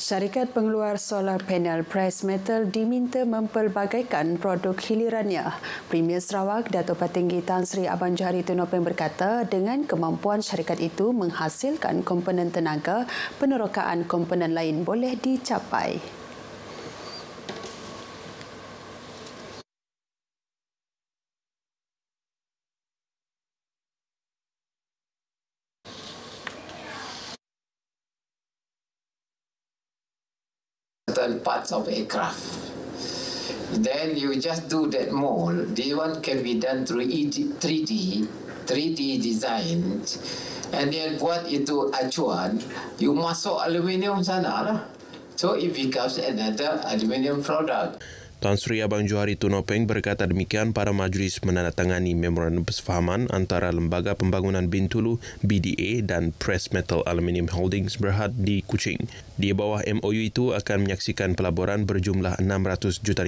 Syarikat pengeluar solar panel Press Metal diminta mempelbagaikan produk hilirannya. Premier Sarawak Dato' Patinggi Tan Sri Abang Johari Tunopeng berkata dengan kemampuan syarikat itu menghasilkan komponen tenaga, penerokaan komponen lain boleh dicapai. Certain parts of aircraft. Then you just do that mold. The one can be done through 3D design. And then buat itu acuan, you masuk aluminium sana lah. So it becomes another aluminium product. Tan Sri Abang Johari Tunopeng berkata demikian pada majlis menandatangani memorandum persefahaman antara Lembaga Pembangunan Bintulu BDA dan Press Metal Aluminium Holdings Berhad di Kuching. Di bawah MOU itu akan menyaksikan pelaburan berjumlah RM600 juta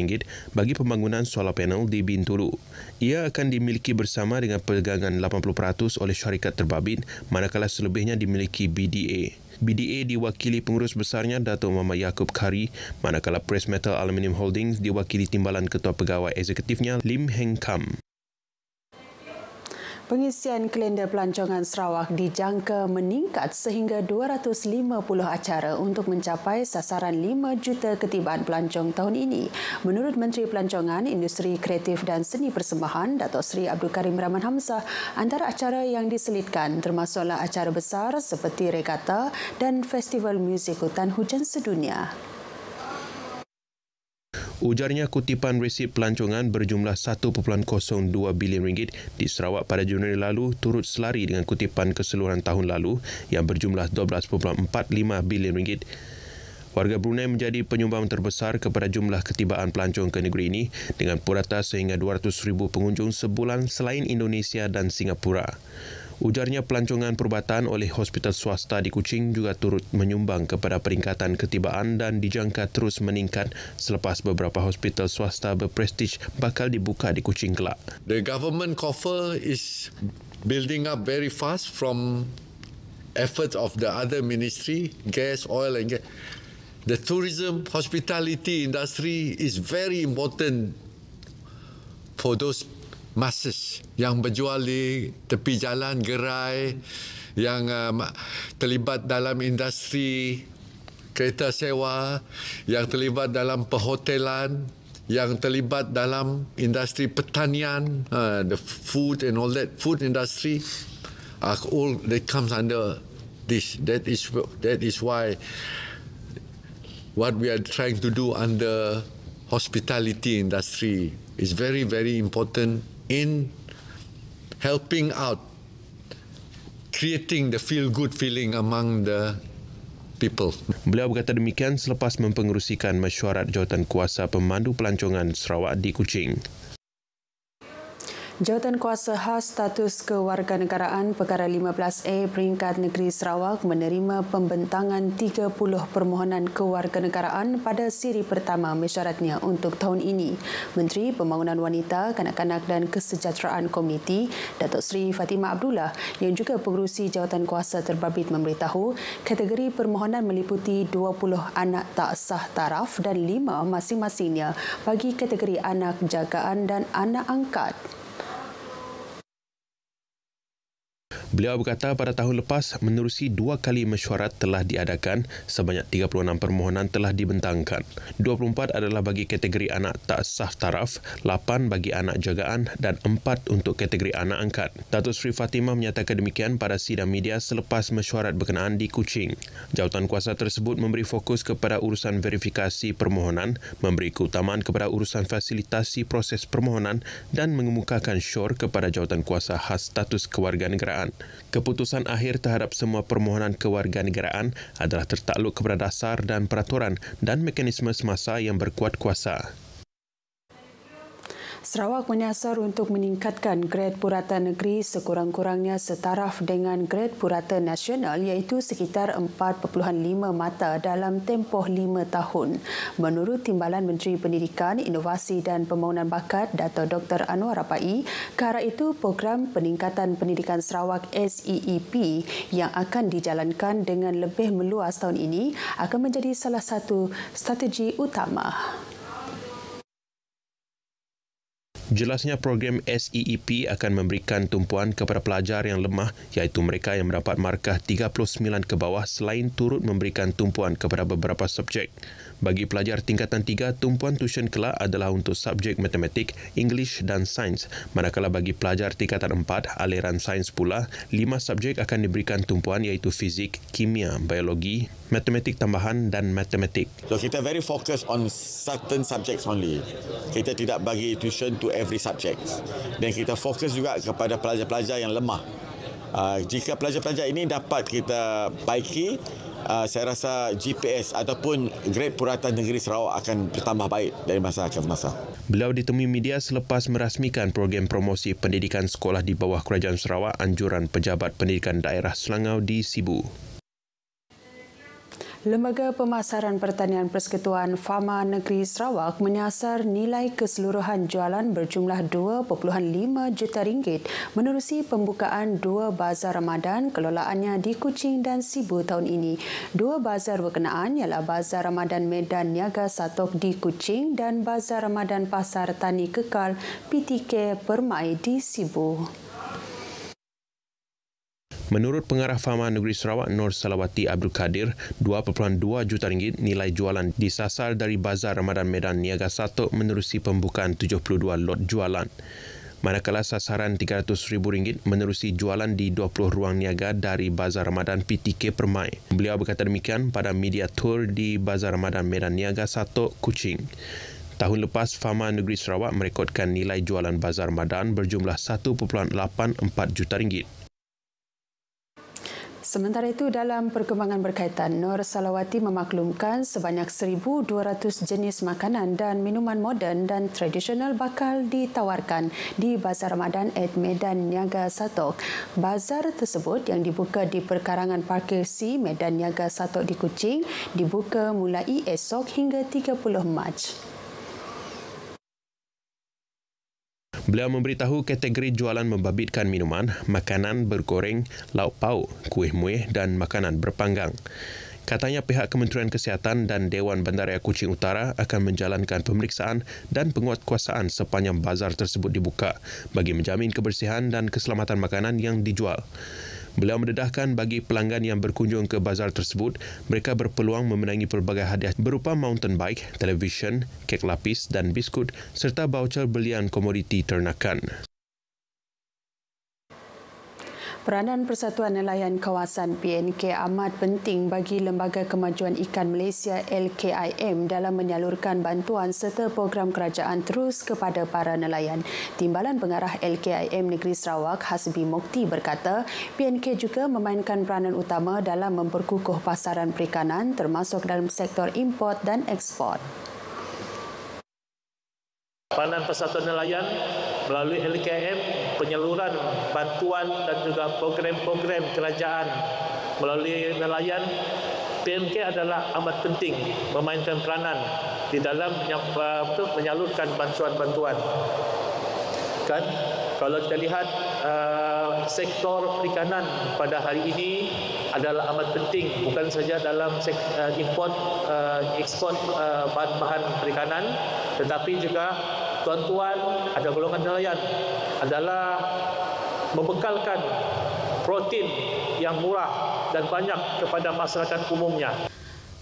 bagi pembangunan solar panel di Bintulu. Ia akan dimiliki bersama dengan pegangan 80% oleh syarikat terbabit, manakala selebihnya dimiliki BDA. BDA diwakili pengurus besarnya Dato' Muhammad Yaakob Khari, manakala Press Metal Aluminium Holdings diwakili timbalan Ketua Pegawai Eksekutifnya Lim Heng Kam. Pengisian kalender pelancongan Sarawak dijangka meningkat sehingga 250 acara untuk mencapai sasaran 5 juta ketibaan pelancong tahun ini. Menurut Menteri Pelancongan, Industri Kreatif dan Seni Persembahan, Dato' Sri Abdul Karim Rahman Hamzah, antara acara yang diselitkan termasuklah acara besar seperti regata dan festival muzik hutan hujan sedunia. Ujarnya kutipan resip pelancongan berjumlah RM1.02 bilion di Sarawak pada Januari lalu turut selari dengan kutipan keseluruhan tahun lalu yang berjumlah RM12.45 bilion. Warga Brunei menjadi penyumbang terbesar kepada jumlah ketibaan pelancong ke negeri ini dengan purata sehingga 200,000 pengunjung sebulan selain Indonesia dan Singapura. Ujarnya pelancongan perubatan oleh hospital swasta di Kuching juga turut menyumbang kepada peningkatan ketibaan dan dijangka terus meningkat selepas beberapa hospital swasta berprestij bakal dibuka di Kuching kelak. The government coffer is building up very fast from efforts of the other ministry, gas, oil and gas. The tourism, hospitality industry is very important for those masses yang berjual di tepi jalan, gerai, yang terlibat dalam industri kereta sewa, yang terlibat dalam perhotelan, yang terlibat dalam industri pertanian, the food and all that, food industry, all that comes under this. That is why what we are trying to do under hospitality industry is very, very important in helping out, creating the feel-good feeling among the people. Beliau berkata demikian selepas mempengerusikan mesyuarat jawatan kuasa pemandu pelancongan Sarawak di Kuching. Jawatan Kuasa Khas Status Kewarganegaraan Perkara 15A Peringkat Negeri Sarawak menerima pembentangan 30 permohonan kewarganegaraan pada siri pertama mesyuaratnya untuk tahun ini. Menteri Pembangunan Wanita, Kanak-kanak dan Kesejahteraan Komuniti, Datuk Seri Fatimah Abdullah yang juga pengerusi Jawatan Kuasa Terbabit memberitahu kategori permohonan meliputi 20 anak tak sah taraf dan 5 masing-masingnya bagi kategori anak jagaan dan anak angkat. Beliau berkata pada tahun lepas menerusi 2 kali mesyuarat telah diadakan, sebanyak 36 permohonan telah dibentangkan. 24 adalah bagi kategori anak tak sah taraf, 8 bagi anak jagaan dan 4 untuk kategori anak angkat. Datuk Seri Fatimah menyatakan demikian pada sidang media selepas mesyuarat berkenaan di Kuching. Jawatan kuasa tersebut memberi fokus kepada urusan verifikasi permohonan, memberi keutamaan kepada urusan fasilitasi proses permohonan dan mengemukakan syur kepada jawatan kuasa khas status kewarganegaraan. Keputusan akhir terhadap semua permohonan kewarganegaraan adalah tertakluk kepada dasar dan peraturan dan mekanisme semasa yang berkuat kuasa. Sarawak menyasar untuk meningkatkan grade purata negeri sekurang-kurangnya setaraf dengan grade purata nasional iaitu sekitar 4.5 mata dalam tempoh 5 tahun. Menurut Timbalan Menteri Pendidikan, Inovasi dan Pembangunan Bakat Dato' Dr. Anwar Rapai, ke arah itu program peningkatan pendidikan Sarawak SEEP yang akan dijalankan dengan lebih meluas tahun ini akan menjadi salah satu strategi utama. Jelasnya program SEEP akan memberikan tumpuan kepada pelajar yang lemah iaitu mereka yang mendapat markah 39 ke bawah selain turut memberikan tumpuan kepada beberapa subjek. Bagi pelajar tingkatan 3, tumpuan tuition kelak adalah untuk subjek matematik, English dan sains. Manakala bagi pelajar tingkatan 4, aliran sains pula, 5 subjek akan diberikan tumpuan iaitu fizik, kimia, biologi, matematik tambahan dan matematik. So kita very focus on certain subjects only. Kita tidak bagi tuition to every subject. Dan kita fokus juga kepada pelajar-pelajar yang lemah. Jika pelajar-pelajar ini dapat kita baiki, saya rasa GPS ataupun grade purata negeri Sarawak akan bertambah baik dari masa ke masa. Beliau ditemui media selepas merasmikan program promosi pendidikan sekolah di bawah Kerajaan Sarawak anjuran Pejabat Pendidikan Daerah Selangau di Sibu. Lembaga Pemasaran Pertanian Persekutuan Fama Negeri Sarawak menyasar nilai keseluruhan jualan berjumlah 2.5 juta ringgit menerusi pembukaan 2 bazar Ramadan kelolaannya di Kuching dan Sibu tahun ini. 2 bazar berkenaan ialah Bazar Ramadan Medan Niaga Satok di Kuching dan Bazar Ramadan Pasar Tani Kekal PTK Permai di Sibu. Menurut Pengarah Fama Negeri Sarawak Nur Salawati Abdul Kadir, 2.2 juta ringgit nilai jualan disasar dari Bazar Ramadan Medan Niaga Satok menerusi pembukaan 72 lot jualan. Manakala sasaran RM300,000 menerusi jualan di 20 ruang niaga dari Bazar Ramadan PTK Permai. Beliau berkata demikian pada media tour di Bazar Ramadan Medan Niaga Satok, Kuching. Tahun lepas, Fama Negeri Sarawak merekodkan nilai jualan Bazar Ramadan berjumlah 1.84 juta ringgit. Sementara itu, dalam perkembangan berkaitan, Nur Salawati memaklumkan sebanyak 1,200 jenis makanan dan minuman moden dan tradisional bakal ditawarkan di Bazar Ramadan at Medan Niaga Satok. Bazar tersebut yang dibuka di perkarangan parkir C Medan Niaga Satok di Kuching dibuka mulai esok hingga 30 Mac. Beliau memberitahu kategori jualan membabitkan minuman, makanan bergoreng, lauk pauk, kuih muih dan makanan berpanggang. Katanya pihak Kementerian Kesihatan dan Dewan Bandaraya Kuching Utara akan menjalankan pemeriksaan dan penguatkuasaan sepanjang bazar tersebut dibuka bagi menjamin kebersihan dan keselamatan makanan yang dijual. Beliau mendedahkan bagi pelanggan yang berkunjung ke bazar tersebut, mereka berpeluang memenangi pelbagai hadiah berupa mountain bike, televisyen, kek lapis dan biskut serta baucer belian komoditi ternakan. Peranan Persatuan Nelayan Kawasan PNK amat penting bagi Lembaga Kemajuan Ikan Malaysia LKIM dalam menyalurkan bantuan serta program kerajaan terus kepada para nelayan. Timbalan Pengarah LKIM Negeri Sarawak Hasbi Mokti berkata, PNK juga memainkan peranan utama dalam memperkukuh pasaran perikanan termasuk dalam sektor import dan ekspor. Peranan Persatuan Nelayan melalui LKM, penyaluran bantuan dan juga program-program kerajaan melalui nelayan, PNK adalah amat penting memainkan peranan di dalam menyalurkan bantuan-bantuan. Kan, kalau kita lihat sektor perikanan pada hari ini adalah amat penting, bukan saja dalam import ekspor bahan-bahan perikanan, tetapi juga tuan-tuan ada golongan nelayan adalah membekalkan protein yang murah dan banyak kepada masyarakat umumnya.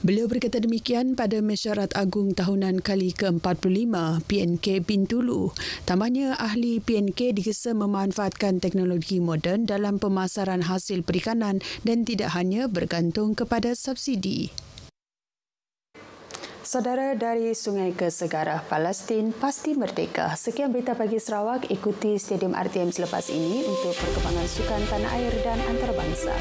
Beliau berkata demikian pada Mesyuarat Agung Tahunan kali ke-45 PNK Bintulu. Tambahnya, ahli PNK digesa memanfaatkan teknologi moden dalam pemasaran hasil perikanan dan tidak hanya bergantung kepada subsidi. Saudara, dari sungai ke segara, Palestin pasti merdeka. Sekian berita pagi Sarawak. Ikuti Stadium RTM selepas ini untuk perkembangan sukan tanah air dan antarabangsa.